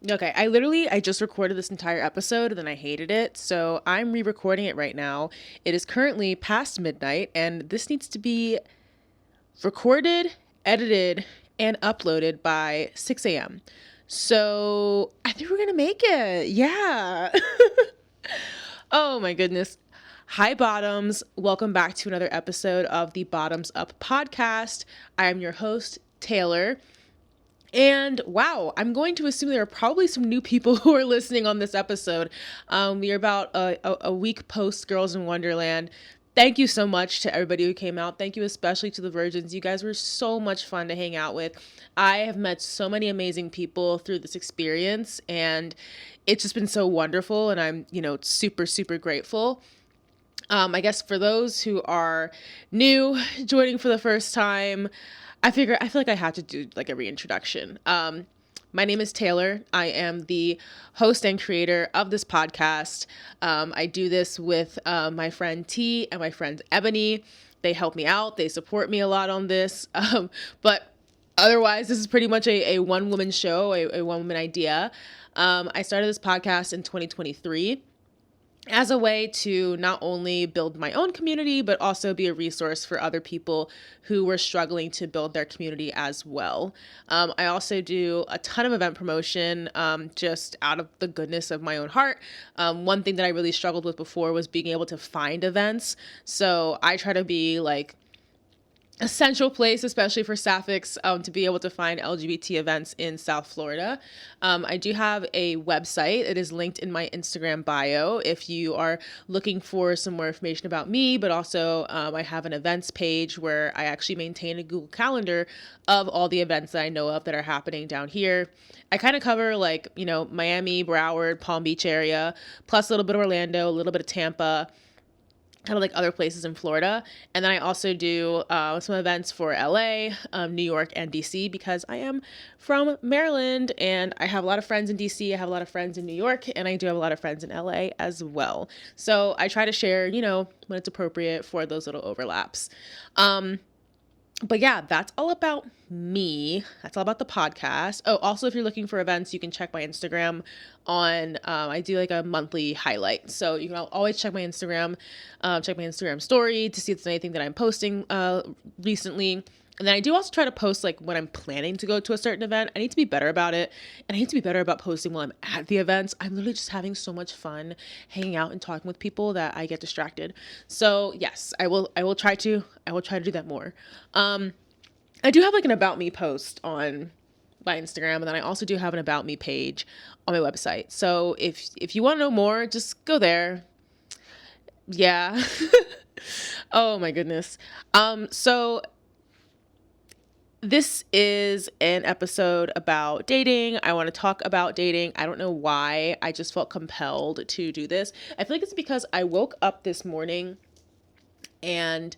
Okay, I just recorded this entire episode and then I hated it, so I'm re-recording it right now. It is currently past midnight and this needs to be recorded, edited, and uploaded by 6 a.m. So I think we're gonna make it. Yeah. Oh my goodness. Hi, Bottoms. Welcome back to another episode of the Bottoms Up podcast. I am your host, Taylor. And wow, I'm going to assume there are probably some new people who are listening on this episode. We are about a week post Girls in Wonderland. Thank you so much to everybody who came out. Thank you especially to the virgins. You guys were so much fun to hang out with. I have met so many amazing people through this experience, and it's just been so wonderful. And I'm, super, super grateful. I guess for those who are new, joining for the first time, I feel like I have to do like a reintroduction. My name is Taylor. I am the host and creator of this podcast. I do this with my friend T and my friend Ebony. They help me out. They support me a lot on this. But otherwise, this is pretty much a one-woman show, a one-woman idea. I started this podcast in 2023. As a way to not only build my own community, but also be a resource for other people who were struggling to build their community as well. I also do a ton of event promotion just out of the goodness of my own heart. One thing that I really struggled with before was being able to find events. So I try to be like a central place, especially for Sapphics, to be able to find LGBT events in South Florida. I do have a website. It is linked in my Instagram bio if you are looking for some more information about me, but also I have an events page where I actually maintain a Google Calendar of all the events that I know of that are happening down here. I kind of cover Miami, Broward, Palm Beach area, plus a little bit of Orlando, a little bit of Tampa, kind of like other places in Florida. And then I also do some events for LA, New York, and DC because I am from Maryland and I have a lot of friends in DC. I have a lot of friends in New York, and I do have a lot of friends in LA as well. So I try to share, when it's appropriate for those little overlaps. But yeah, that's all about me. That's all about the podcast. Oh, also, if you're looking for events, you can check my Instagram on, I do like a monthly highlight. So you can always check my Instagram story to see if there's anything that I'm posting recently. And then I do also try to post like when I'm planning to go to a certain event. I need to be better about it. And I need to be better about posting while I'm at the events. I'm literally just having so much fun hanging out and talking with people that I get distracted. So yes, I will try to do that more. I do have like an about me post on my Instagram, and then I also do have an about me page on my website. So if you want to know more, just go there. Yeah. Oh my goodness. So this is an episode about dating. I want to talk about dating. I don't know why. I just felt compelled to do this. I feel like it's because I woke up this morning and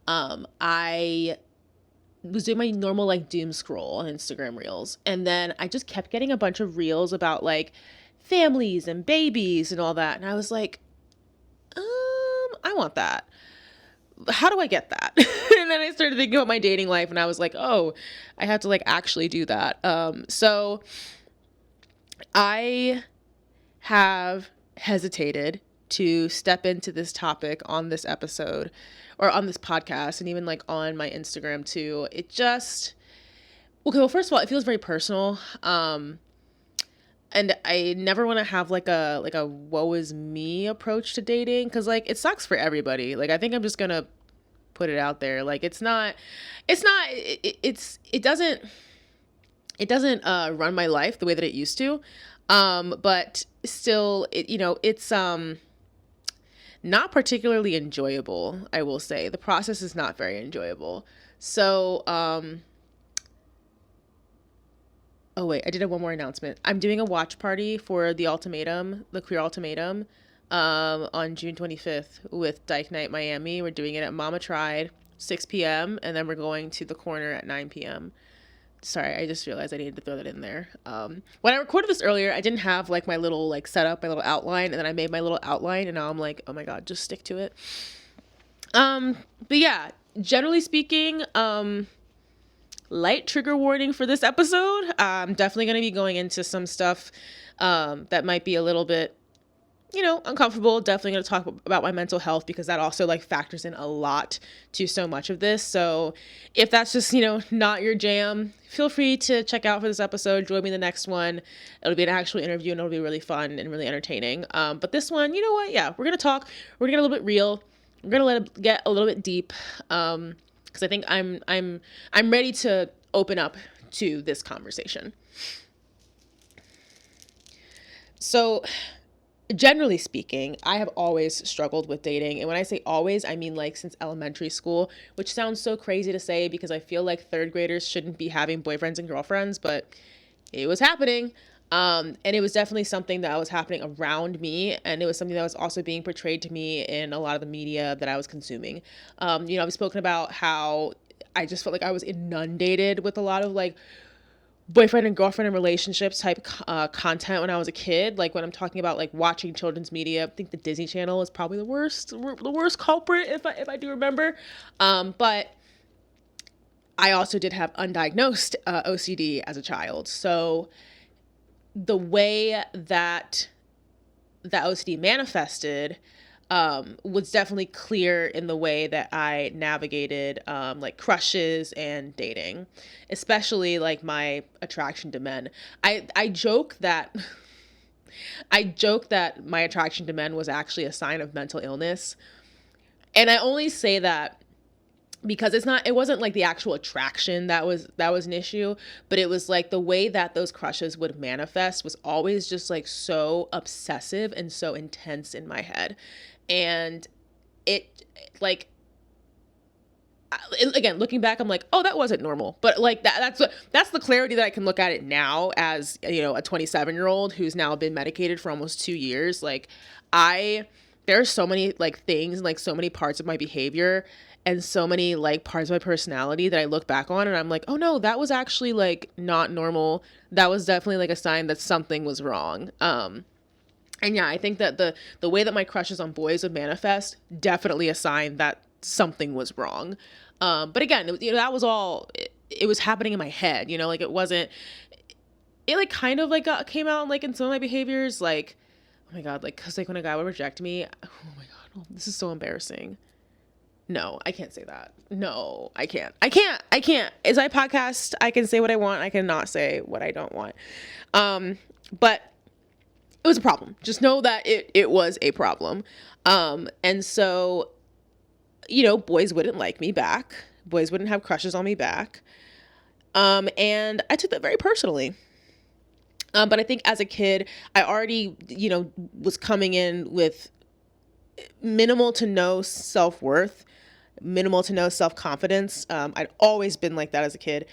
I was doing my normal like doom scroll on Instagram Reels. And then I just kept getting a bunch of reels about like families and babies and all that. And I was like, I want that. How do I get that? And then I started thinking about my dating life and I was like, oh, I have to like actually do that. So I have hesitated to step into this topic on this episode or on this podcast and even like on my Instagram too. Okay, well, first of all, it feels very personal. And I never want to have like a woe is me approach to dating because like it sucks for everybody. Like I think I'm just gonna put it out there. Like it doesn't run my life the way that it used to. But still it's not particularly enjoyable, I will say. The process is not very enjoyable. So oh wait, I did have one more announcement. I'm doing a watch party for the Queer Ultimatum, on June 25th with Dyke Night Miami. We're doing it at Mama Tried, 6 p.m. and then we're going to the Corner at 9 p.m. Sorry, I just realized I needed to throw that in there. When I recorded this earlier, I didn't have like my little like setup, my little outline, and then I made my little outline, and now I'm like, oh my god, just stick to it. But yeah, generally speaking, light trigger warning for this episode. I'm definitely going to be going into some stuff that might be a little bit, uncomfortable. Definitely going to talk about my mental health because that also like factors in a lot to so much of this. So if that's just, not your jam, feel free to check out for this episode. Join me in the next one. It'll be an actual interview and it'll be really fun and really entertaining. But this one, you know what? Yeah, we're going to talk. We're going to get a little bit real. We're going to let it get a little bit deep. Because I think I'm ready to open up to this conversation. So generally speaking, I have always struggled with dating. And when I say always, I mean like since elementary school, which sounds so crazy to say because I feel like third graders shouldn't be having boyfriends and girlfriends, but it was happening. And it was definitely something that was happening around me. And it was something that was also being portrayed to me in a lot of the media that I was consuming. I've spoken about how I just felt like I was inundated with a lot of like boyfriend and girlfriend and relationships type content when I was a kid. Like when I'm talking about like watching children's media, I think the Disney Channel is probably the worst culprit if I do remember. But I also did have undiagnosed OCD as a child. So the way that OCD manifested was definitely clear in the way that I navigated like crushes and dating, especially like my attraction to men. I joke that my attraction to men was actually a sign of mental illness. And I only say that because it wasn't like the actual attraction that was an issue, but it was like the way that those crushes would manifest was always just like so obsessive and so intense in my head. And it like, again, looking back, I'm like, oh, that wasn't normal. But like that's the clarity that I can look at it now as, a 27-year-old who's now been medicated for almost 2 years. Like there are so many like things, like so many parts of my behavior and so many like parts of my personality that I look back on and I'm like, oh no, that was actually like not normal. That was definitely like a sign that something was wrong. And yeah, I think that the way that my crushes on boys would manifest, definitely a sign that something was wrong. But again, that was all, it was happening in my head, like it wasn't, it like kind of like came out like in some of my behaviors, like, oh my God, like, cause like when a guy would reject me, oh my God, this is so embarrassing. No, I can't say that. No, I can't. It's my podcast. I can say what I want. I cannot say what I don't want. But it was a problem. Just know that it was a problem. And so, boys wouldn't like me back. Boys wouldn't have crushes on me back. And I took that very personally. But I think as a kid, I already, was coming in with minimal to no self-worth, minimal to no self-confidence. I'd always been like that as a kid.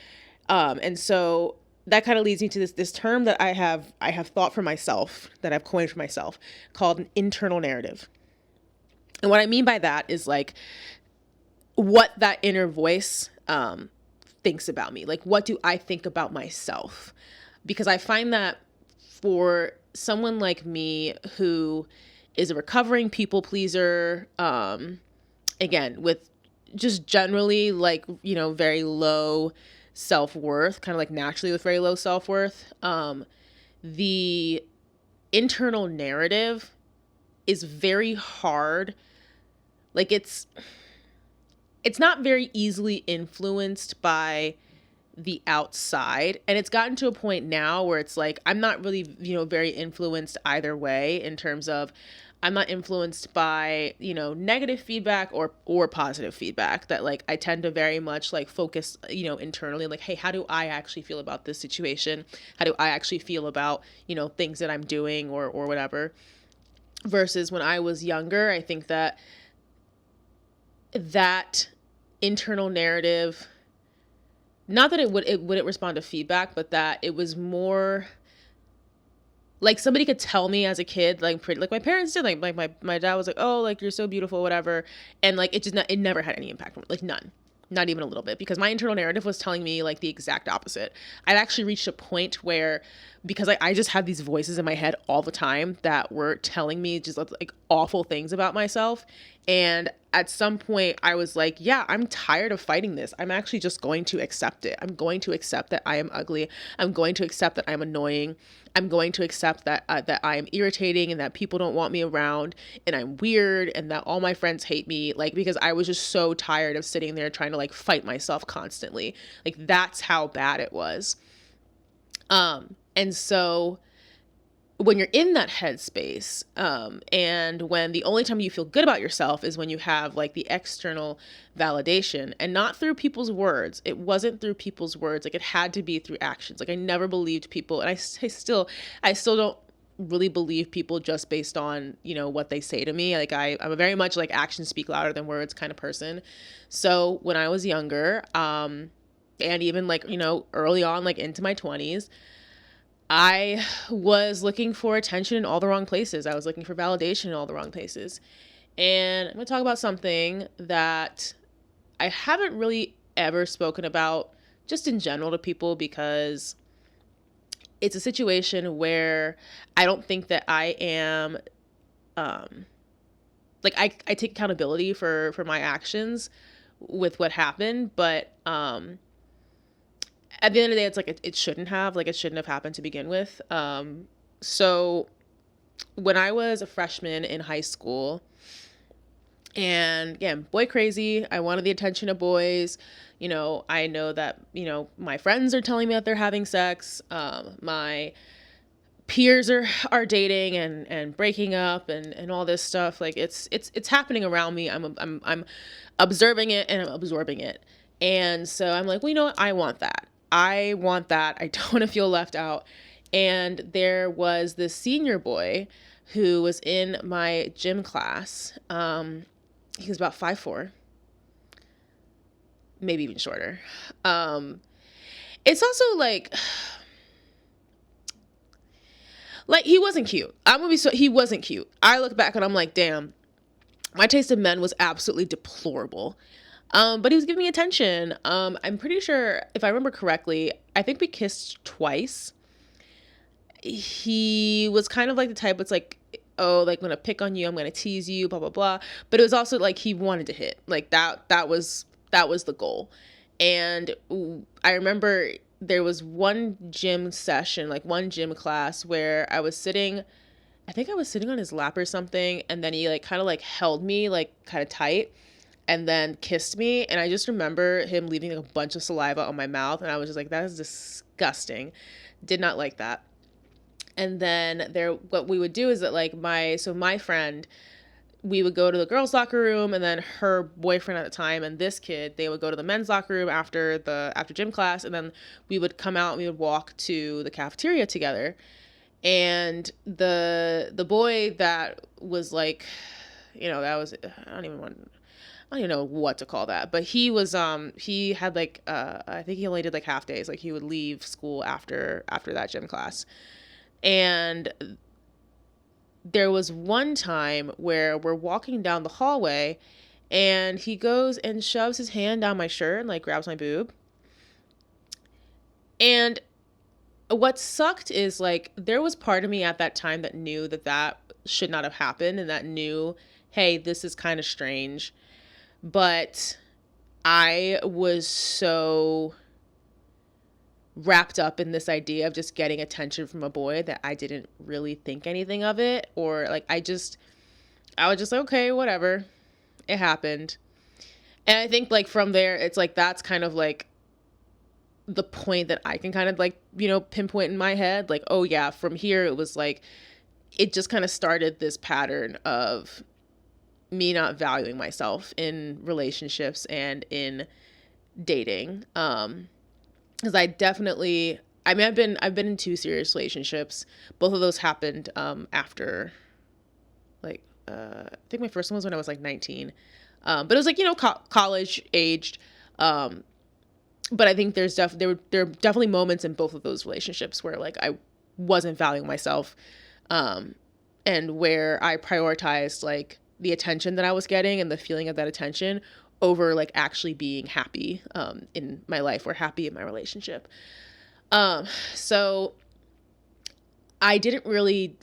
And so that kind of leads me to this term that I have thought for myself, that I've coined for myself, called an internal narrative. And what I mean by that is like what that inner voice thinks about me. Like, what do I think about myself? Because I find that for someone like me who is a recovering people pleaser, again, with just generally like, very low self-worth, kind of like naturally with very low self-worth, the internal narrative is very hard. Like it's not very easily influenced by the outside. And it's gotten to a point now where it's like, I'm not really, very influenced either way in terms of I'm not influenced by, negative feedback or positive feedback. That like, I tend to very much like focus, internally, like, hey, how do I actually feel about this situation? How do I actually feel about, things that I'm doing or whatever? Versus when I was younger, I think that internal narrative, not that it wouldn't respond to feedback, but that it was more like somebody could tell me as a kid, like pretty, like my parents did, like my dad was like, oh, like you're so beautiful, whatever. And like, it never had any impact on me, like none, not even a little bit, because my internal narrative was telling me like the exact opposite. I'd actually reached a point where because I just had these voices in my head all the time that were telling me just like awful things about myself. And at some point I was like, yeah, I'm tired of fighting this. I'm actually just going to accept it. I'm going to accept that I am ugly. I'm going to accept that I'm annoying. I'm going to accept that that I am irritating and that people don't want me around and I'm weird and that all my friends hate me, like, because I was just so tired of sitting there trying to like fight myself constantly. Like, that's how bad it was. And so when you're in that headspace, and when the only time you feel good about yourself is when you have like the external validation, and not through people's words. It wasn't through people's words. Like, it had to be through actions. Like, I never believed people, and I still don't really believe people just based on, you know, what they say to me. Like, I'm a very much like actions speak louder than words kind of person. So when I was younger, and even like, you know, early on, like into my 20s, I was looking for attention in all the wrong places. I was looking for validation in all the wrong places. And I'm going to talk about something that I haven't really ever spoken about just in general to people, because it's a situation where I don't think that I am, like, I take accountability for my actions with what happened, but at the end of the day, it's like it shouldn't have happened to begin with. So when I was a freshman in high school, and again, boy crazy, I wanted the attention of boys. You know, I know that, you know, my friends are telling me that they're having sex. My peers are dating and breaking up and all this stuff. Like, it's happening around me. I'm observing it and I'm absorbing it. And so I'm like, well, you know what? I want that. I don't want to feel left out. And there was this senior boy who was in my gym class. He was about 5'4", maybe even shorter. It's also like he wasn't cute. He wasn't cute. I look back and I'm like, damn, my taste of men was absolutely deplorable. But he was giving me attention. I'm pretty sure, if I remember correctly, I think we kissed twice. He was kind of like the type that's like, oh, like, I'm gonna pick on you, I'm gonna tease you, blah blah blah. But it was also like he wanted to hit. Like, that was the goal. And I remember there was one gym session, like one gym class, where I think I was sitting on his lap or something, and then he like kind of like held me like kind of tight and then kissed me. And I just remember him leaving like a bunch of saliva on my mouth. And I was just like, that is disgusting. Did not like that. And then what we would do is that like my friend, we would go to the girls' locker room, and then her boyfriend at the time and this kid, they would go to the men's locker room after gym class. And then we would come out and we would walk to the cafeteria together. And the boy that was like, you know, that was, I don't even know what to call that, but he was, he had like, I think he only did like half days. Like, he would leave school after that gym class. And there was one time where we're walking down the hallway and he goes and shoves his hand down my shirt and like grabs my boob. And what sucked is like, there was part of me at that time that knew that should not have happened, and that knew, hey, this is kind of strange. But I was so wrapped up in this idea of just getting attention from a boy that I didn't really think anything of it. Or like, I was just like, okay, whatever, it happened. And I think like from there, it's like, that's kind of like the point that I can kind of like, you know, pinpoint in my head, like, oh yeah, from here, it was like, it just kind of started this pattern of me not valuing myself in relationships and in dating. Because I've been in 2 serious relationships. Both of those happened after, like, I think my first one was when I was like 19. But it was like, you know, college aged. But I think there are definitely moments in both of those relationships where like I wasn't valuing myself, and where I prioritized like the attention that I was getting and the feeling of that attention over like actually being happy in my life or happy in my relationship. So I didn't really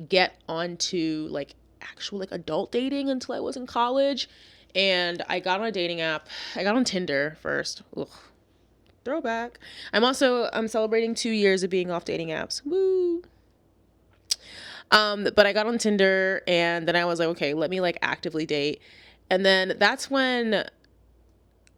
get onto like actual like adult dating until I was in college. And I got on a dating app. I got on Tinder first. Ugh, throwback. I'm celebrating 2 years of being off dating apps. Woo. But I got on Tinder, and then I was like, okay, let me like actively date. And then that's when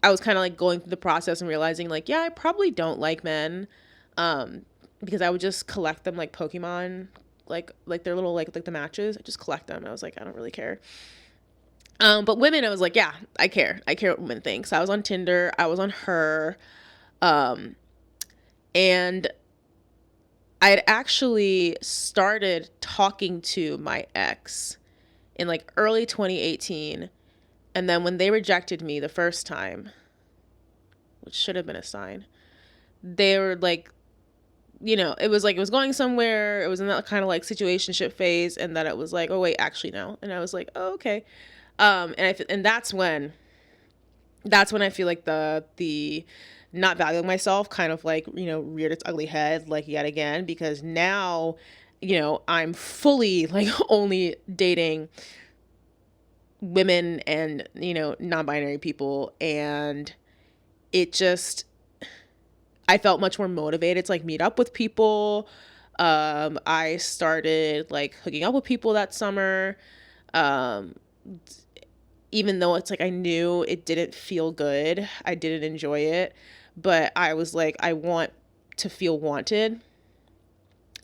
I was kind of like going through the process and realizing like, yeah, I probably don't like men. Because I would just collect them like Pokemon, like their little like the matches. I just collect them. I was like, I don't really care. But women, I was like, yeah, I care. I care what women think. So I was on Tinder. I was on her. And I had actually started talking to my ex in like early 2018. And then when they rejected me the first time, which should have been a sign, they were like, it was like it was going somewhere. It was in that kind of like situationship phase. And then it was like, oh, wait, actually, no. And I was like, oh, okay. And that's when I feel like the not valuing myself kind of like, reared its ugly head like yet again, because now, I'm fully like only dating women and, non-binary people. And it just, I felt much more motivated to like meet up with people. I started like hooking up with people that summer. Even though it's like I knew it didn't feel good, I didn't enjoy it, but I was like, I want to feel wanted.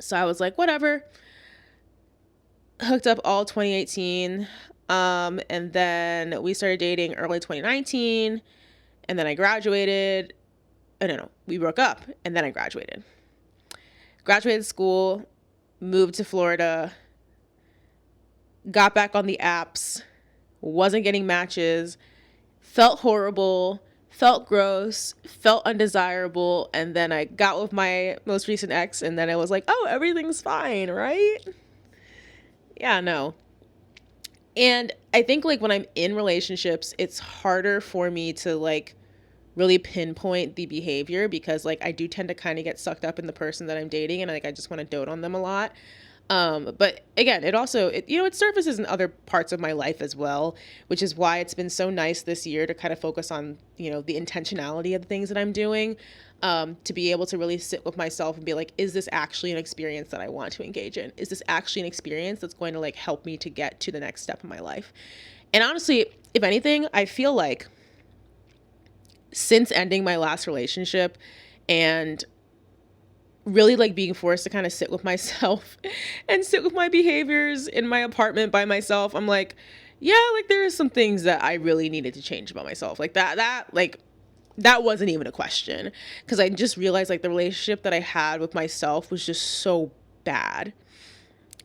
So I was like, whatever. Hooked up all 2018. And then we started dating early 2019. And then I graduated. Oh, no, we broke up. And then I graduated. Graduated school, moved to Florida, got back on the apps, wasn't getting matches, felt horrible, felt gross, felt undesirable, and then I got with my most recent ex, and then I was like, oh, everything's fine, right? Yeah, no. And I think like when I'm in relationships, it's harder for me to like really pinpoint the behavior, because like I do tend to kind of get sucked up in the person that I'm dating, and like I just want to dote on them a lot. But again, it surfaces in other parts of my life as well, which is why it's been so nice this year to kind of focus on, the intentionality of the things that I'm doing, to be able to really sit with myself and be like, is this actually an experience that I want to engage in? Is this actually an experience that's going to like help me to get to the next step in my life? And honestly, if anything, I feel like since ending my last relationship and really like being forced to kind of sit with myself and sit with my behaviors in my apartment by myself, I'm like, yeah, like there are some things that I really needed to change about myself. Like that wasn't even a question, because I just realized like the relationship that I had with myself was just so bad.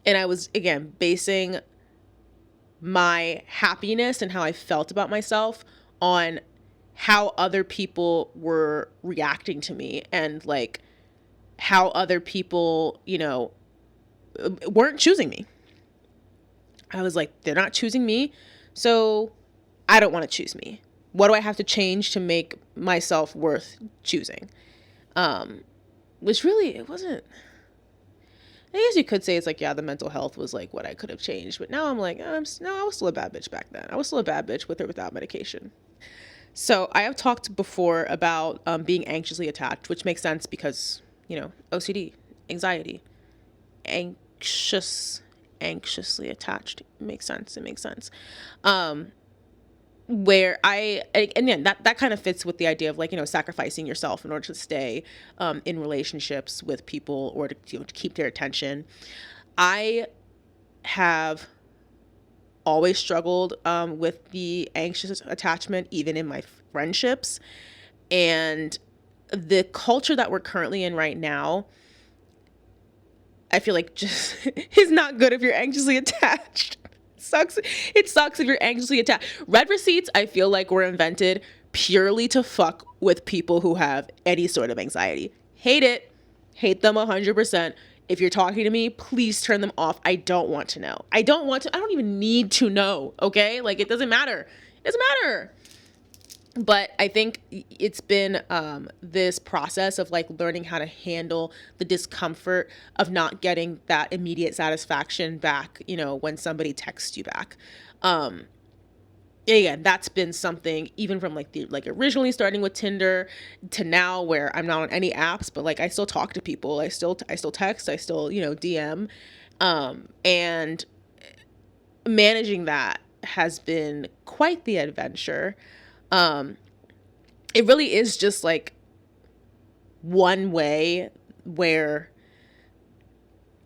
And I was, again, basing my happiness and how I felt about myself on how other people were reacting to me, and like how other people, weren't choosing me. I was like, they're not choosing me, so I don't want to choose me. What do I have to change to make myself worth choosing? Which really, it wasn't, I guess you could say it's like, yeah, the mental health was like what I could have changed. But now I'm like, I was still a bad bitch back then. I was still a bad bitch with or without medication. So I have talked before about being anxiously attached, which makes sense because, OCD, anxiety, anxiously attached. It makes sense. Where and then that kind of fits with the idea of like, sacrificing yourself in order to stay in relationships with people, or to, to keep their attention. I have always struggled with the anxious attachment, even in my friendships. And the culture that we're currently in right now, I feel like just is not good if you're anxiously attached. It sucks if you're anxiously attached. Red receipts, I feel like, were invented purely to fuck with people who have any sort of anxiety. Hate it. Hate them 100%. If you're talking to me, please turn them off. I don't want to know. I don't even need to know, okay? Like, it doesn't matter. It doesn't matter. But I think it's been this process of like learning how to handle the discomfort of not getting that immediate satisfaction back, when somebody texts you back. Um, Again, that's been something even from like originally starting with Tinder to now where I'm not on any apps, but like I still talk to people. I still text, I still, DM. And managing that has been quite the adventure. Um, it really is just like one way where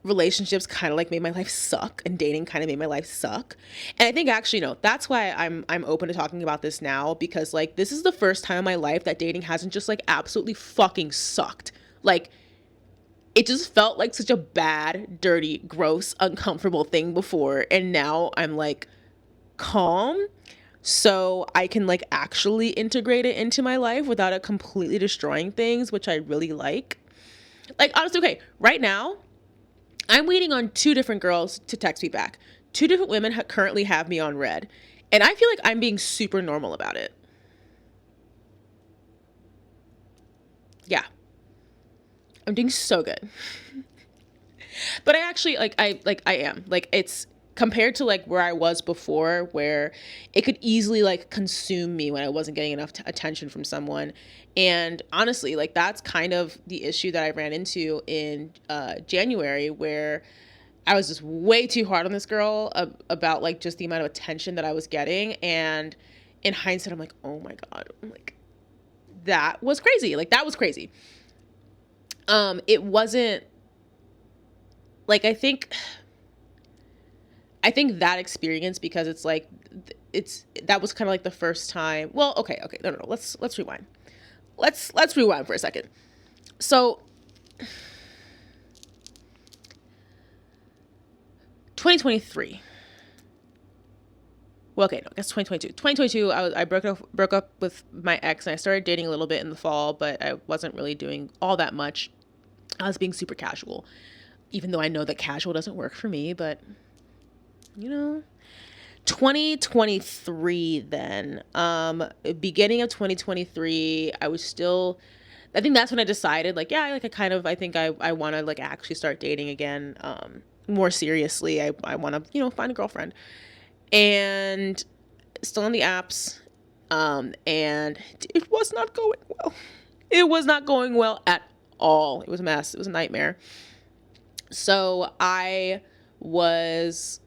relationships kind of like made my life suck and dating kind of made my life suck. And I think actually no, that's why I'm open to talking about this now, because like this is the first time in my life that dating hasn't just like absolutely fucking sucked. Like it just felt like such a bad, dirty, gross, uncomfortable thing before, and now I'm like calm, so I can like actually integrate it into my life without it completely destroying things, which I really like. Like honestly, okay, right now I'm waiting on two different girls to text me back. Two different women currently have me on red. And I feel like I'm being super normal about it. Yeah. I'm doing so good. But I actually I am. Like it's compared to like where I was before, where it could easily like consume me when I wasn't getting enough attention from someone. And honestly, like that's kind of the issue that I ran into in January, where I was just way too hard on this girl about like just the amount of attention that I was getting. And in hindsight, I'm like, oh my God, I'm like, that was crazy. Like that was crazy. It wasn't like, I think that experience, because it's like, that was kind of like the first time. Well, okay. No. Let's rewind. Let's rewind for a second. So 2023. Well, okay, no, I guess 2022. 2022, I broke up with my ex, and I started dating a little bit in the fall, but I wasn't really doing all that much. I was being super casual, even though I know that casual doesn't work for me, but 2023 then, beginning of 2023, I think that's when I decided like, yeah, like I think I want to like actually start dating again, more seriously. I want to, find a girlfriend, and still on the apps. And it was not going well. It was not going well at all. It was a mess. It was a nightmare. So I was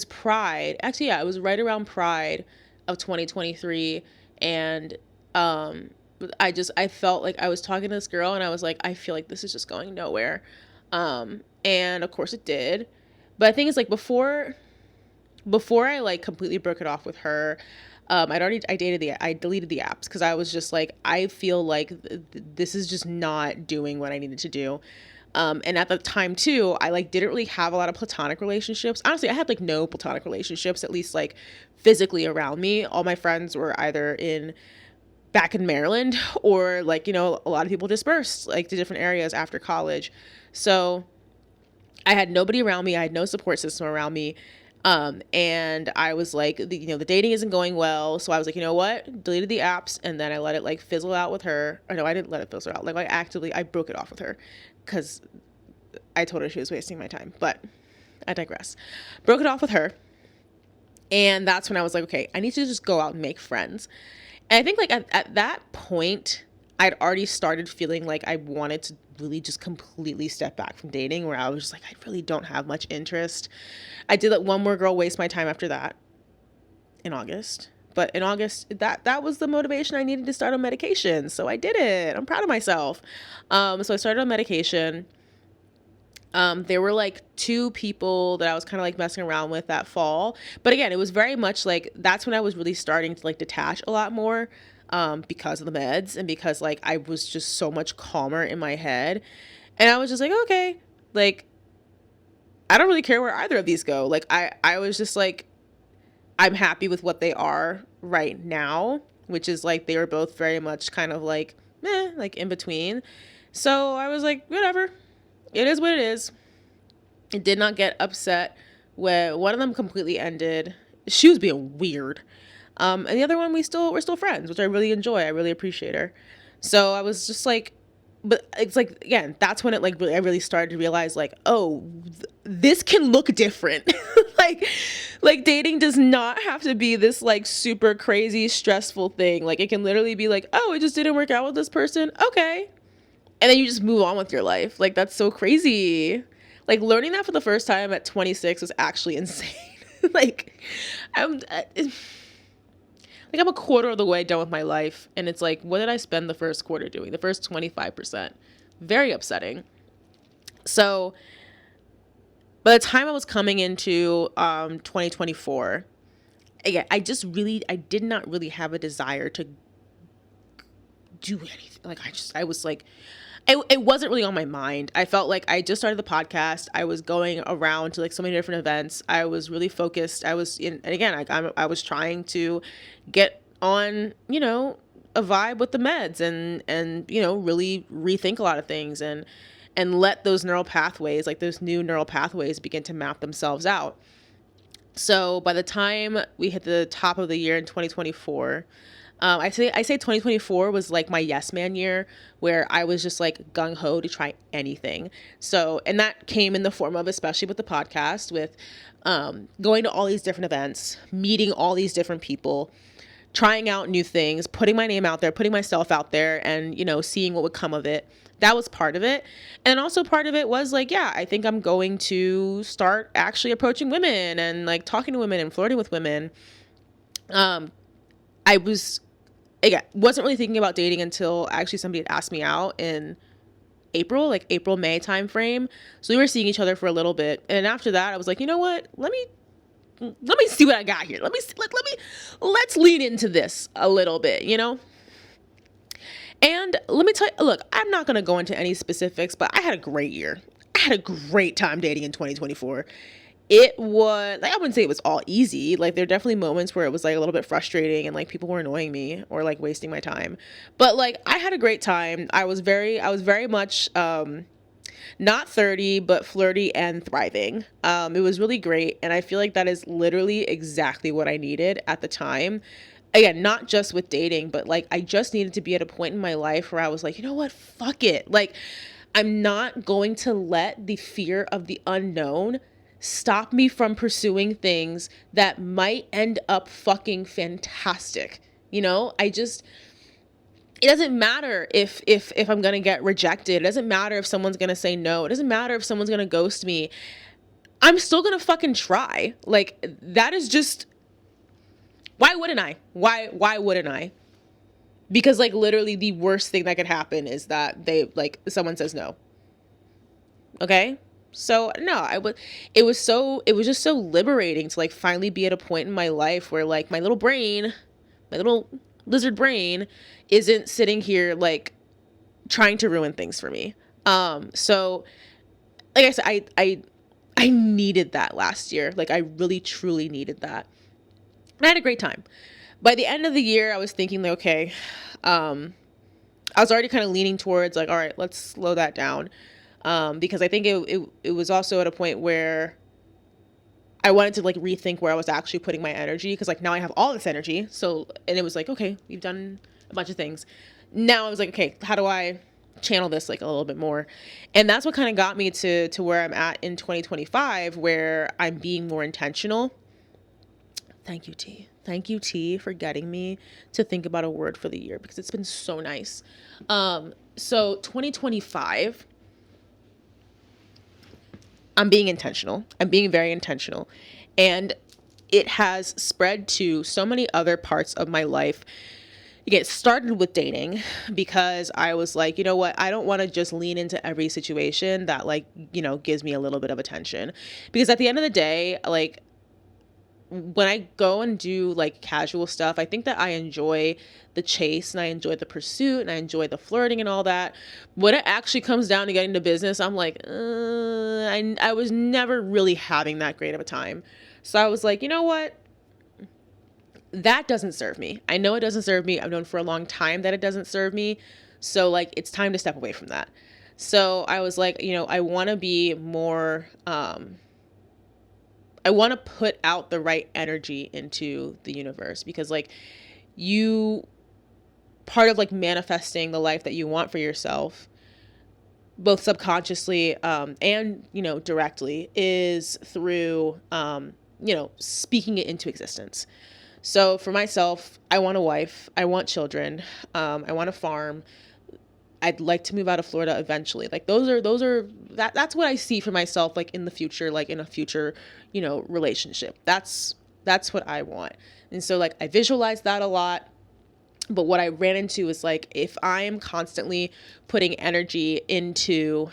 Pride. Actually, yeah, it was right around Pride of 2023. And I felt like I was talking to this girl, and I was like, I feel like this is just going nowhere. And of course it did. But I think it's like before I like completely broke it off with her, I deleted the apps, because I was just like, I feel like this is just not doing what I needed to do. And at the time too, I like didn't really have a lot of platonic relationships. Honestly, I had like no platonic relationships, at least like physically around me. All my friends were either back in Maryland, or like, a lot of people dispersed like to different areas after college. So I had nobody around me. I had no support system around me. And I was like, the dating isn't going well. So I was like, you know what? Deleted the apps, and then I let it like fizzle out with her. Or no, I didn't let it fizzle out. Like I broke it off with her, because I told her she was wasting my time. But I digress. Broke it off with her. And that's when I was like, okay, I need to just go out and make friends. And I think like at that point, I'd already started feeling like I wanted to really just completely step back from dating, where I was just like, I really don't have much interest. I did let one more girl waste my time after that in August. But in August, that was the motivation I needed to start on medication. So I did it. I'm proud of myself. So I started on medication. There were like two people that I was kind of like messing around with that fall. But again, it was very much like, that's when I was really starting to like detach a lot more, because of the meds, and because like I was just so much calmer in my head. And I was just like, okay, like, I don't really care where either of these go. Like, I was just like, I'm happy with what they are right now, which is like, they were both very much kind of like, like in between. So I was like, whatever. It is what it is. I did not get upset when one of them completely ended. She was being weird. And the other one, we're still friends, which I really enjoy. I really appreciate her. So I was just like, but it's like, again, that's when it like really, I really started to realize like, oh, this can look different. like, like dating does not have to be this like super crazy stressful thing. Like it can literally be like, oh, it just didn't work out with this person. Okay. And then you just move on with your life. Like that's so crazy. Like learning that for the first time at 26 was actually insane. like I'm like I'm a quarter of the way done with my life, and it's like, what did I spend the first quarter doing? The first 25%. Very upsetting. So by the time I was coming into 2024, again, I did not really have a desire to do anything. Like I was like, it wasn't really on my mind. I felt like I just started the podcast. I was going around to like so many different events. I was really focused. I was in, and again, I was trying to get on, you know, a vibe with the meds and, you know, really rethink a lot of things and let those neural pathways, like those new neural pathways begin to map themselves out. So by the time we hit the top of the year in 2024, I say 2024 was like my yes man year, where I was just like gung ho to try anything. So, and that came in the form of, especially with the podcast, with going to all these different events, meeting all these different people, trying out new things, putting my name out there, putting myself out there, and, you know, seeing what would come of it. That was part of it. And also part of it was like, yeah, I think I'm going to start actually approaching women and like talking to women and flirting with women. I was, again, wasn't really thinking about dating until actually somebody had asked me out in April, like April, May timeframe. So we were seeing each other for a little bit. And after that, I was like, you know what? Let me see what I got here. Let's lean into this a little bit, you know? And let me tell you, look, I'm not going to go into any specifics, but I had a great year. I had a great time dating in 2024. It was, like, I wouldn't say it was all easy. Like, there are definitely moments where it was like a little bit frustrating and like people were annoying me or like wasting my time. But like, I had a great time. I was very much, not 30, but flirty and thriving. It was really great. And I feel like that is literally exactly what I needed at the time. Again, not just with dating, but like I just needed to be at a point in my life where I was like, you know what? Fuck it. Like, I'm not going to let the fear of the unknown stop me from pursuing things that might end up fucking fantastic. You know, it doesn't matter if I'm going to get rejected. It doesn't matter if someone's going to say no. It doesn't matter if someone's going to ghost me. I'm still going to fucking try. Like, that is just, why wouldn't I? Why wouldn't I? Because like literally the worst thing that could happen is that someone says no. Okay? So no, it was just so liberating to like finally be at a point in my life where like my little lizard brain isn't sitting here like trying to ruin things for me. So like I said, I needed that last year. Like I really truly needed that. And I had a great time. By the end of the year, I was thinking like, okay, I was already kind of leaning towards like, all right, let's slow that down. Because I think it was also at a point where I wanted to like rethink where I was actually putting my energy. Cause like now I have all this energy. So, and it was like, okay, we've done a bunch of things. Now I was like, okay, how do I channel this like a little bit more? And that's what kind of got me to where I'm at in 2025, where I'm being more intentional. Thank you, T. Thank you, T, for getting me to think about a word for the year because it's been so nice. So 2025, I'm being intentional. I'm being very intentional. And it has spread to so many other parts of my life. It started with dating because I was like, you know what? I don't want to just lean into every situation that like, you know, gives me a little bit of attention. Because at the end of the day, like, when I go and do like casual stuff, I think that I enjoy the chase and I enjoy the pursuit and I enjoy the flirting and all that. When it actually comes down to getting to business, I'm like, I was never really having that great of a time. So I was like, you know what? That doesn't serve me. I know it doesn't serve me. I've known for a long time that it doesn't serve me. So like, it's time to step away from that. So I was like, you know, I want to be more, I want to put out the right energy into the universe, because like part of like manifesting the life that you want for yourself, both subconsciously and, directly, is through, speaking it into existence. So for myself, I want a wife, I want children, I want a farm. I'd like to move out of Florida eventually. Like that's what I see for myself, like in the future, like in a future, relationship. That's what I want. And so like I visualize that a lot. But what I ran into is like, if I am constantly putting energy into,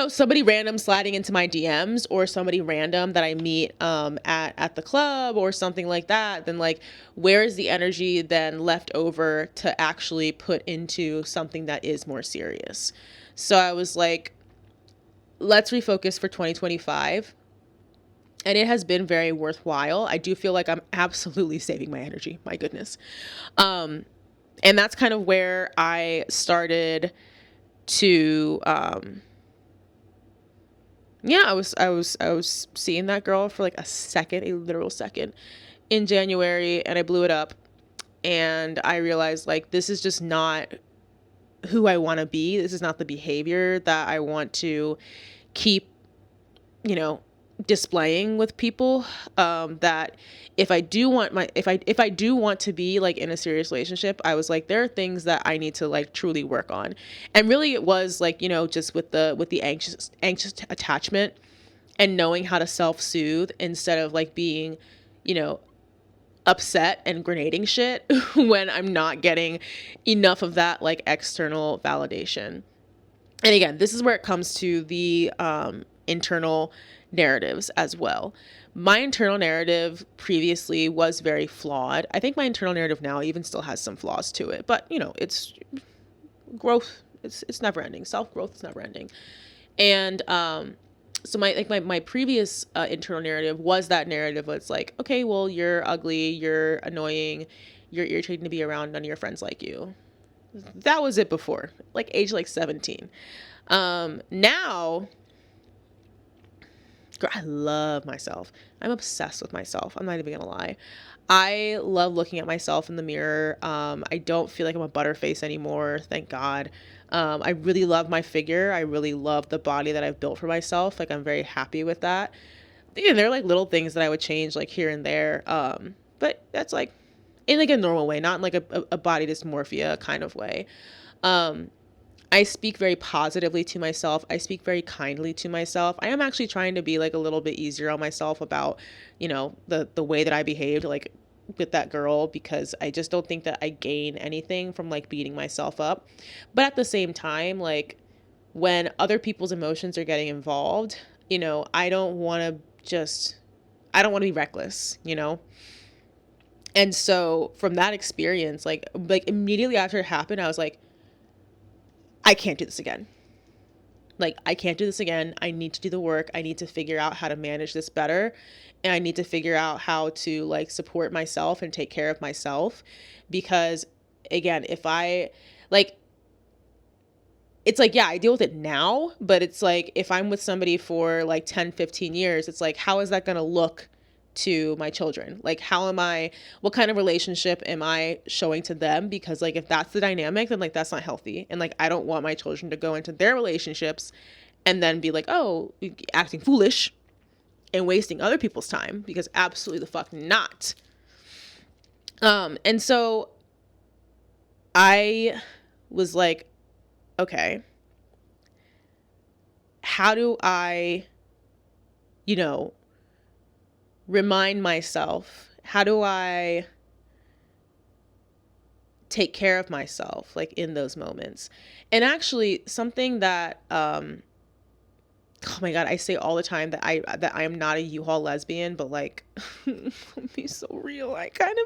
somebody random sliding into my DMs, or somebody random that I meet at the club or something like that, then like, where is the energy then left over to actually put into something that is more serious? So I was like, let's refocus for 2025. And it has been very worthwhile. I do feel like I'm absolutely saving my energy. My goodness. And that's kind of where I started to, I was seeing that girl for like a literal second in January, and I blew it up. And I realized like, this is just not who I want to be. This is not the behavior that I want to keep, displaying with people. That if I do want to be like in a serious relationship, I was like, there are things that I need to like truly work on. And really it was like, just with the anxious attachment, and knowing how to self-soothe instead of like being, upset and grenading shit when I'm not getting enough of that like external validation. And again, this is where it comes to the internal narratives as well. My internal narrative previously was very flawed. I think my internal narrative now even still has some flaws to it, but it's growth. It's never ending. Self-growth is never ending. And so my previous internal narrative was that narrative was like, okay, well, you're ugly, you're annoying, you're irritating to be around, none of your friends like you. That was it before, like age like 17. Now, girl, I love myself. I'm obsessed with myself. I'm not even gonna lie. I love looking at myself in the mirror. I don't feel like I'm a butterface anymore, thank God. I really love my figure. I really love the body that I've built for myself. Like, I'm very happy with that. There are like little things that I would change like here and there. But that's like in like a normal way, not in like a body dysmorphia kind of way. I speak very positively to myself. I speak very kindly to myself. I am actually trying to be like a little bit easier on myself about, the way that I behaved like with that girl, because I just don't think that I gain anything from like beating myself up. But at the same time, like when other people's emotions are getting involved, I don't want to be reckless, And so from that experience, like immediately after it happened, I was like, I can't do this again. Like, I can't do this again. I need to do the work. I need to figure out how to manage this better. And I need to figure out how to like support myself and take care of myself. Because again, if I like, it's like, yeah, I deal with it now, but it's like, if I'm with somebody for like 10, 15 years, it's like, how is that going to look to my children? Like, what kind of relationship am I showing to them? Because like, if that's the dynamic, then like, that's not healthy. And like, I don't want my children to go into their relationships and then be like, oh, acting foolish and wasting other people's time, because absolutely the fuck not. And so I was like, okay, how do I, remind myself? How do I take care of myself like in those moments? And actually something that, oh my God, I say all the time that I am not a U-Haul lesbian, but like, be so real. I kind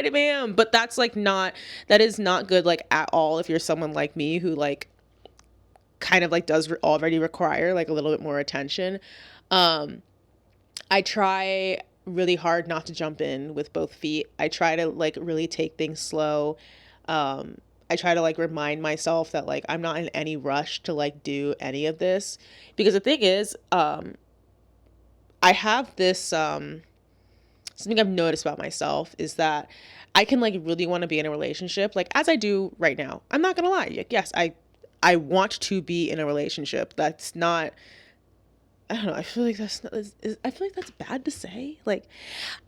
of am. But that's like that is not good, like at all, if you're someone like me who like kind of like does already require like a little bit more attention. I try really hard not to jump in with both feet. I try to like really take things slow. I try to like remind myself that like I'm not in any rush to like do any of this, because the thing is, I have this something I've noticed about myself is that I can like really want to be in a relationship, like as I do right now. I'm not gonna lie. Like, yes, I want to be in a relationship. That's not, I don't know. I feel like that's not, I feel like that's bad to say. Like,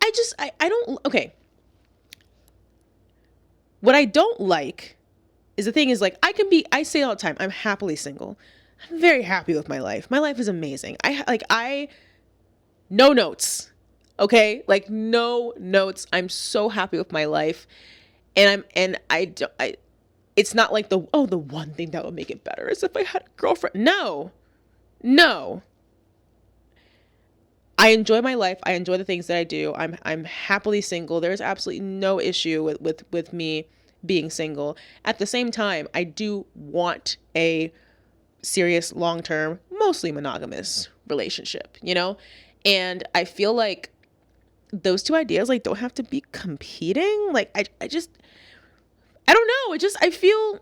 I don't, okay. What I don't like is the thing is like, I say all the time, I'm happily single. I'm very happy with my life. My life is amazing. No notes. Okay? Like no notes. I'm so happy with my life. It's not like the one thing that would make it better is if I had a girlfriend. No. I enjoy my life. I enjoy the things that I do. I'm happily single. There's absolutely no issue with me being single. At the same time, I do want a serious, long-term, mostly monogamous relationship, you know? And I feel like those two ideas like don't have to be competing. Like I don't know. I feel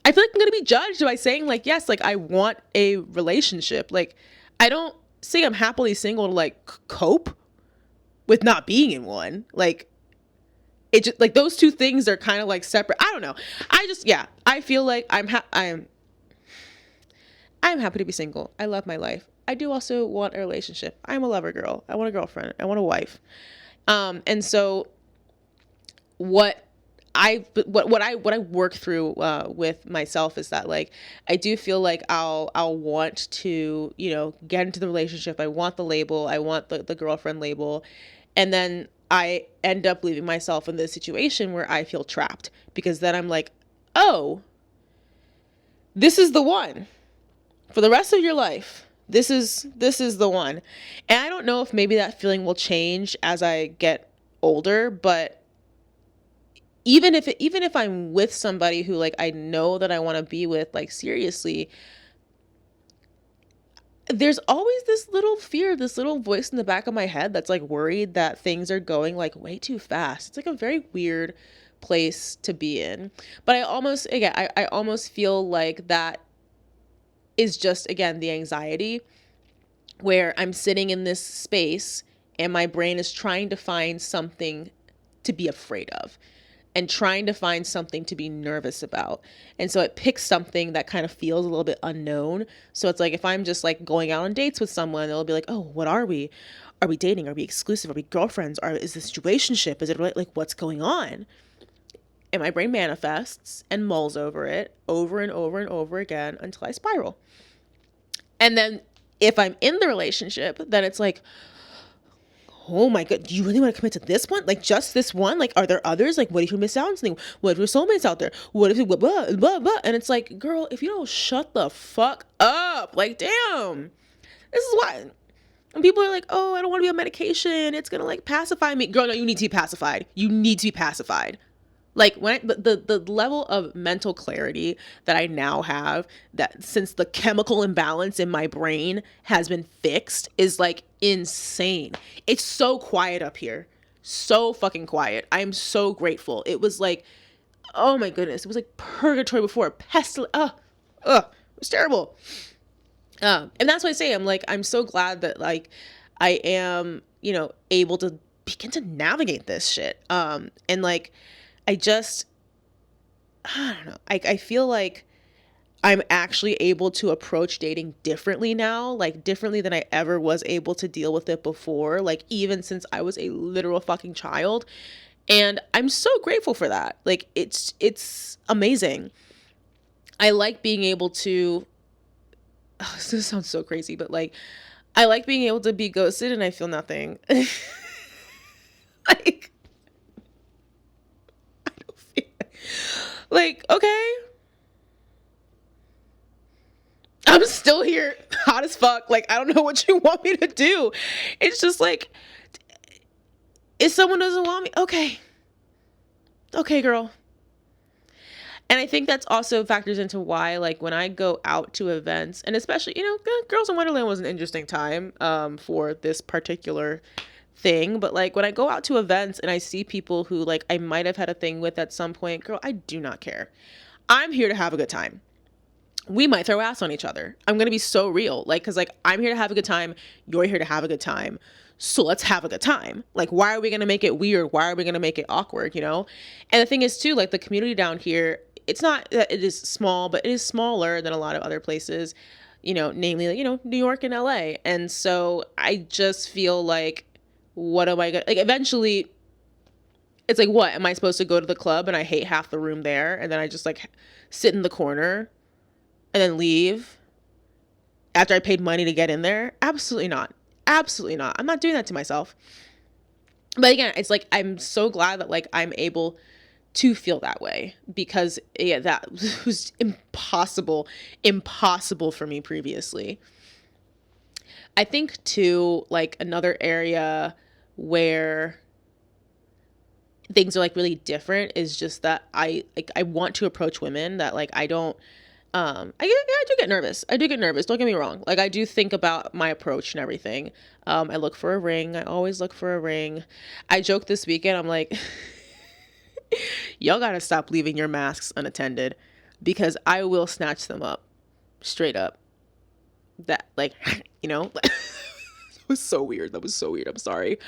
like I'm going to be judged by saying like, yes, like I want a relationship. Like I don't say I'm happily single to like cope with not being in one. Like it just like those two things are kind of like separate. I don't know. I feel like I'm happy to be single. I love my life. I do also want a relationship. I'm a lover girl. I want a girlfriend. I want a wife. And so what I work through with myself is that like I do feel like I'll want to, you know, get into the relationship. I want the label. I want the girlfriend label. And then I end up leaving myself in this situation where I feel trapped, because then I'm like, oh, this is the one for the rest of your life. This is the one. And I don't know if maybe that feeling will change as I get older, but even if I'm with somebody who like I know that I want to be with like seriously, there's always this little fear, this little voice in the back of my head that's like worried that things are going like way too fast. It's like a very weird place to be in. But I almost feel like that is just, again, the anxiety where I'm sitting in this space and my brain is trying to find something to be afraid of and trying to find something to be nervous about. And so it picks something that kind of feels a little bit unknown. So it's like if I'm just like going out on dates with someone, they'll be like, oh, what are we? Are we dating? Are we exclusive? Are we girlfriends? Is this situationship? Is it really, like, what's going on? And my brain manifests and mulls over it over and over and over again until I spiral. And then if I'm in the relationship, then it's like, oh my God, do you really want to commit to this one? Like just this one? Like, are there others? Like, what if you miss out on something? What if your soulmate's out there? What if blah, blah, blah, blah? And it's like, girl, if you don't shut the fuck up, like, damn, this is why. And people are like, oh, I don't want to be on medication. It's going to like pacify me. Girl, no, you need to be pacified. You need to be pacified. Like when the level of mental clarity that I now have, that since the chemical imbalance in my brain has been fixed, is like insane. It's so quiet up here. So fucking quiet. I am so grateful. It was like, oh my goodness. It was like purgatory before. Pestilence. It was terrible. And that's why I say I'm so glad that like I am, you know, able to begin to navigate this shit. And like, I don't know. I feel like I'm actually able to approach dating differently now, like differently than I ever was able to deal with it before, like even since I was a literal fucking child. And I'm so grateful for that. Like it's amazing. I like being able to, this sounds so crazy, but like I like being able to be ghosted and I feel nothing. Like, like, okay, I'm still here, hot as fuck. Like, I don't know what you want me to do. It's just like, if someone doesn't want me, okay, girl. And I think that's also factors into why, like, when I go out to events, and especially, you know, Girls in Wonderland was an interesting time for this particular thing, but like when I go out to events and I see people who like I might have had a thing with at some point, girl, I do not care. I'm here to have a good time. We might throw ass on each other. I'm going to be so real. Like, cause like I'm here to have a good time. You're here to have a good time. So let's have a good time. Like, why are we going to make it weird? Why are we going to make it awkward? You know? And the thing is too, like the community down here, it's not that it is small, but it is smaller than a lot of other places, you know, namely, you know, New York and LA. And so I just feel like, what am I going to, like, eventually it's like, what am I supposed to go to the club and I hate half the room there? And then I just like sit in the corner and then leave after I paid money to get in there? Absolutely not. Absolutely not. I'm not doing that to myself. But again, it's like, I'm so glad that like I'm able to feel that way, because yeah, that was impossible for me previously. I think too, like another area where things are like really different is just that I want to approach women that like I don't, I do get nervous. I do get nervous. Don't get me wrong. Like I do think about my approach and everything. I look for a ring. I always look for a ring. I joked this weekend. I'm like, y'all gotta stop leaving your masks unattended, because I will snatch them up straight up. That like, you know, that was so weird. That was so weird. I'm sorry.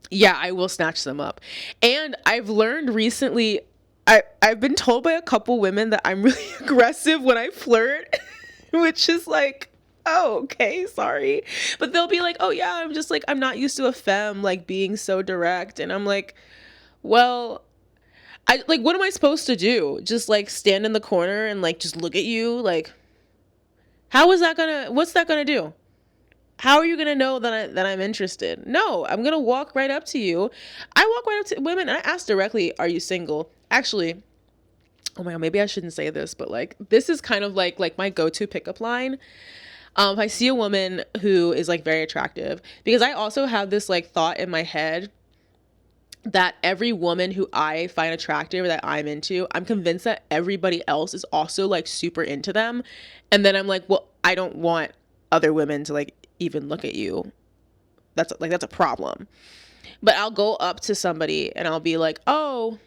Yeah, I will snatch them up. And I've learned recently, I've been told by a couple women that I'm really aggressive when I flirt, which is like, oh, okay, sorry. But they'll be like, oh yeah, I'm just like, I'm not used to a femme like being so direct. And I'm like, well, I like, what am I supposed to do? Just like stand in the corner and like just look at you? Like, what's that gonna do? How are you gonna know that I'm interested? No, I'm gonna walk right up to you. I walk right up to women and I ask directly, are you single? Actually, oh my God, maybe I shouldn't say this, but like, this is kind of like my go-to pickup line. If I see a woman who is like very attractive, because I also have this like thought in my head that every woman who I find attractive or that I'm into, I'm convinced that everybody else is also like super into them. And then I'm like, well, I don't want other women to like even look at you. That's a problem. But I'll go up to somebody and I'll be like, oh,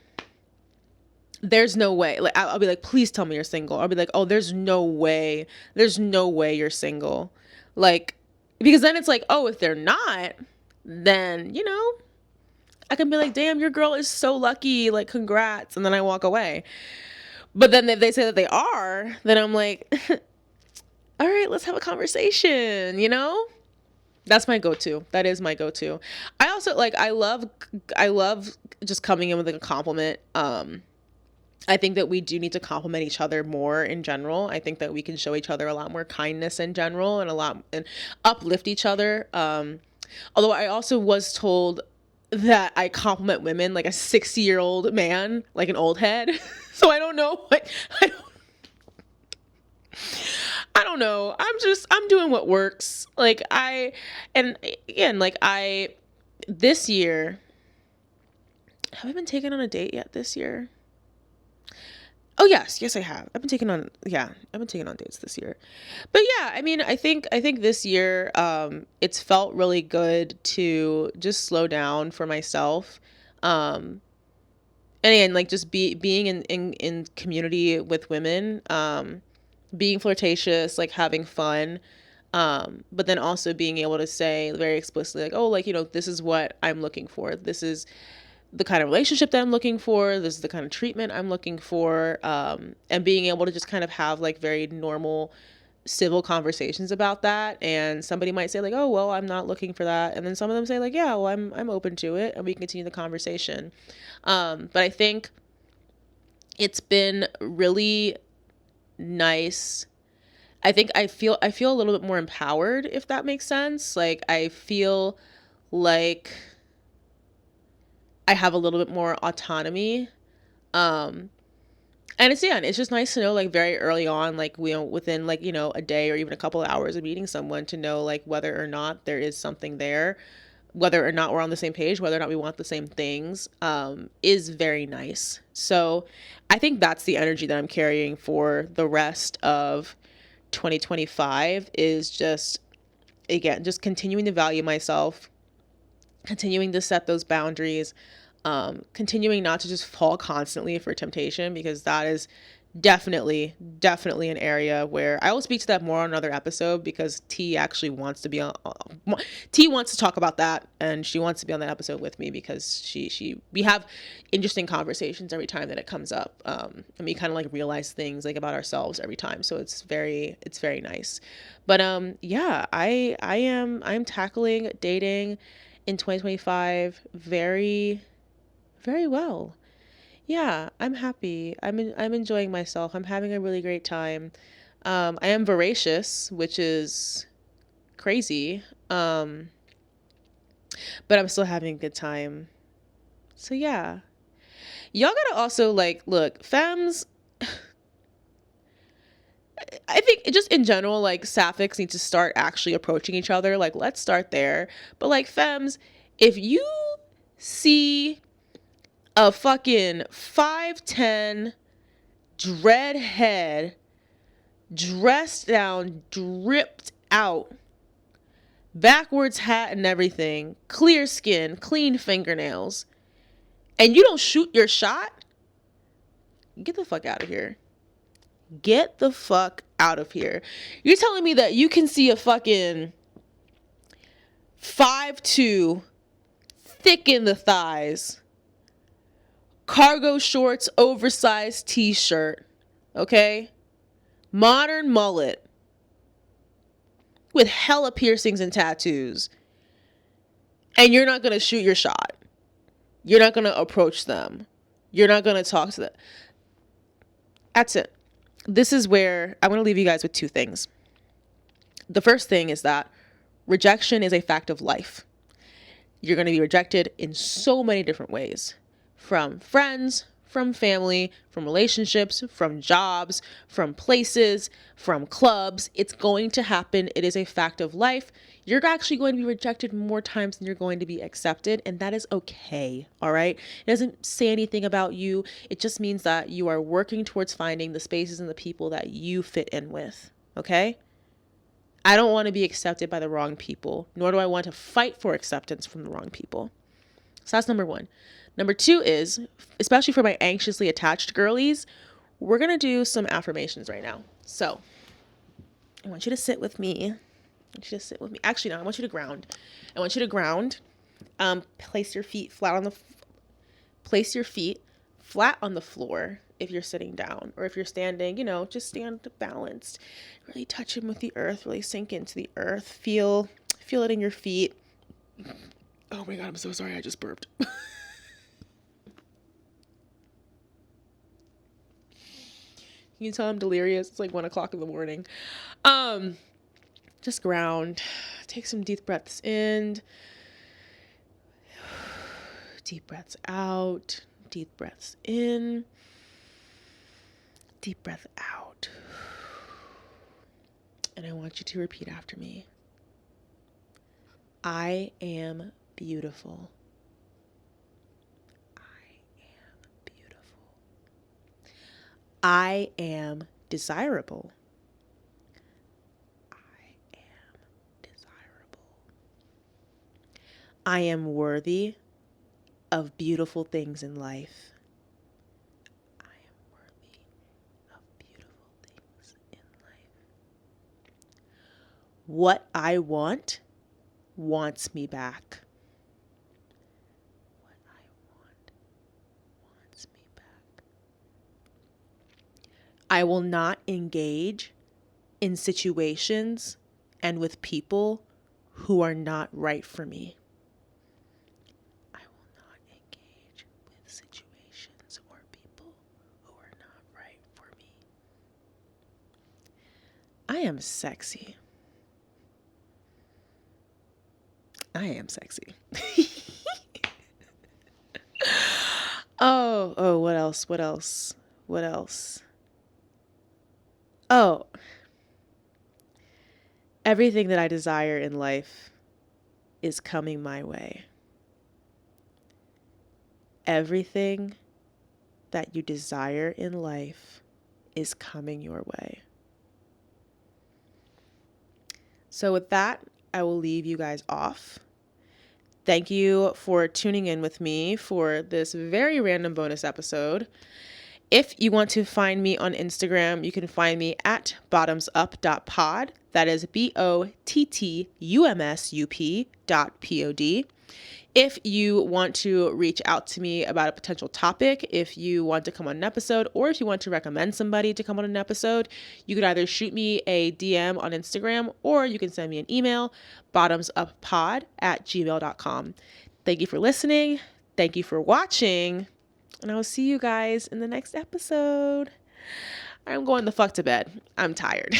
there's no way. Like I'll be like, please tell me you're single. I'll be like, oh, there's no way you're single. Like, because then it's like, oh, if they're not, then, you know, I can be like, damn, your girl is so lucky, like, congrats. And then I walk away. But then if they say that they are, then I'm like, all right, let's have a conversation, you know? That's my go-to. That is my go-to. I also like, I love just coming in with like a compliment. I think that we do need to compliment each other more in general. I think that we can show each other a lot more kindness in general and uplift each other. Although I also was told that I compliment women like a 60-year-old man, like an old head. So I don't know what, I don't know. I'm doing what works. Like this year, have I been taken on a date yet this year? Oh yes, I have. I've been taking on dates this year. But yeah, I mean, I think this year it's felt really good to just slow down for myself. And again, like just being in community with women, being flirtatious, like having fun. But then also being able to say very explicitly like, oh, like, you know, this is what I'm looking for. This is the kind of relationship that I'm looking for. This is the kind of treatment I'm looking for. And being able to just kind of have like very normal civil conversations about that. And somebody might say like, oh, well, I'm not looking for that. And then some of them say like, yeah, well, I'm open to it. And we can continue the conversation. But I think it's been really nice. I think I feel a little bit more empowered, if that makes sense. Like I feel like I have a little bit more autonomy. And it's just nice to know like very early on, like within like, you know, a day or even a couple of hours of meeting someone to know like whether or not there is something there, whether or not we're on the same page, whether or not we want the same things, is very nice. So I think that's the energy that I'm carrying for the rest of 2025 is just again, just continuing to value myself, continuing to set those boundaries, continuing not to just fall constantly for temptation, because that is definitely an area where I will speak to that more on another episode, because T actually wants to be on. T wants to talk about that, and she wants to be on that episode with me, because we have interesting conversations every time that it comes up, and we kind of like realize things like about ourselves every time. So it's very nice. But yeah, I'm tackling dating in 2025 very well. Yeah, I'm happy. I'm enjoying myself. I'm having a really great time. I am voracious, which is crazy. But I'm still having a good time. So yeah. Y'all gotta also like look, femmes, I think just in general, like sapphics need to start actually approaching each other. Like, let's start there. But like femmes, if you see a fucking 5'10" dreadhead, dressed down, dripped out, backwards hat and everything, clear skin, clean fingernails, and you don't shoot your shot, get the fuck out of here. Get the fuck out of here. You're telling me that you can see a fucking 5'2", thick in the thighs, cargo shorts, oversized t-shirt, okay? Modern mullet with hella piercings and tattoos, and you're not gonna shoot your shot. You're not gonna approach them. You're not gonna talk to them. That's it. This is where I want to leave you guys with two things. The first thing is that rejection is a fact of life. You're going to be rejected in so many different ways, from friends, from family, from relationships, from jobs, from places, from clubs. It's going to happen. It is a fact of life. You're actually going to be rejected more times than you're going to be accepted, and that is okay, all right? It doesn't say anything about you. It just means that you are working towards finding the spaces and the people that you fit in with, okay? I don't want to be accepted by the wrong people, nor do I want to fight for acceptance from the wrong people. So that's number one. Number two is, especially for my anxiously attached girlies, we're going to do some affirmations right now. So I want you to sit with me. Actually, no, I want you to ground. Place your feet flat on the floor if you're sitting down, or if you're standing, just stand balanced. Really touch them with the earth, really sink into the earth. Feel it in your feet. Oh my God, I'm so sorry. I just burped. You can tell I'm delirious. It's like 1:00 in the morning. Just ground. Take some deep breaths in. Deep breaths out. Deep breaths in. Deep breath out. And I want you to repeat after me. I am beautiful. I am beautiful. I am desirable. I am desirable. I am worthy of beautiful things in life. I am worthy of beautiful things in life. What I want wants me back. What I want wants me back. I will not engage in situations and with people who are not right for me. I will not engage with situations or people who are not right for me. I am sexy. I am sexy. Oh, what else? Oh, everything that I desire in life is coming my way. Everything that you desire in life is coming your way. So with that, I will leave you guys off. Thank you for tuning in with me for this very random bonus episode. If you want to find me on Instagram, you can find me at bottumsup.pod. That is bottumsup.pod. If you want to reach out to me about a potential topic, if you want to come on an episode, or if you want to recommend somebody to come on an episode, you could either shoot me a DM on Instagram or you can send me an email, bottumsuppod@gmail.com. Thank you for listening. Thank you for watching. And I will see you guys in the next episode. I'm going the fuck to bed. I'm tired.